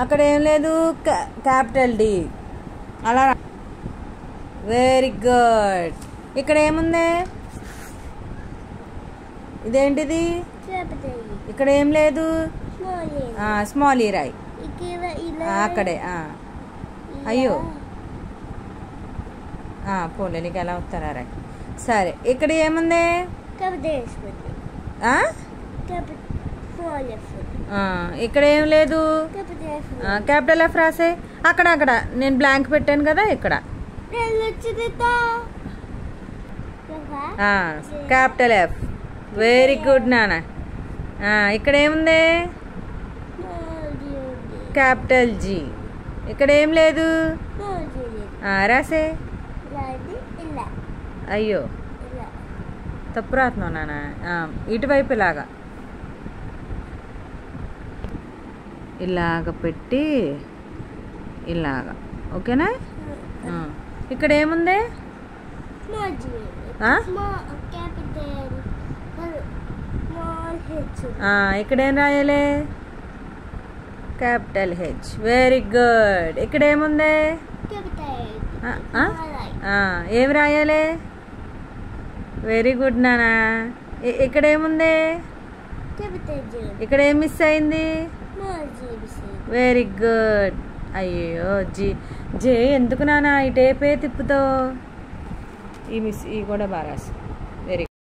అక్కడ ఏం లేదు, క్యాపిటల్ డి. అలా వెరీ గుడ్. ఇక్కడ ఏముంది? ఇదేంటిది? ఇక్కడ ఏం లేదు, స్మాల్ ఈ రాయి అక్కడే. అయ్యో పోలే, నీకు ఎలా వస్తారా రాయి. సరే, ఇక్కడ ఏముంది? ఇక్కడ ఏం లేదు, క్యాపిటల్ ఎఫ్ రాసే. అక్కడ అక్కడ నేను బ్లాంక్ పెట్టాను కదా, ఇక్కడ క్యాపిటల్ ఎఫ్. వెరీ గుడ్ నాన్న. ఇక్కడ ఏముంది? Capital G. ఇక్కడ ఏం లేదు, రాసే. అయ్యో తప్పు రాస్తున్నావు నాన్న. ఇటువైపు ఇలాగా ఇలాగ పెట్టి ఇలాగా, ఓకేనా? ఇక్కడ ఏముంది? ఇక్కడ ఏం రాయాలి? Capital H. Very good. ఇక్కడ ఏముంది? ఏమి రాయాలి? వెరీ గుడ్ నానా. ఇక్కడ ఏముంది? ఇక్కడ ఏం మిస్ అయింది? Very good. అయ్యో జీ. జే ఎందుకు నానా ఈ టేపే తిప్పుతావు? ఈ కూడా బాగా రాసి.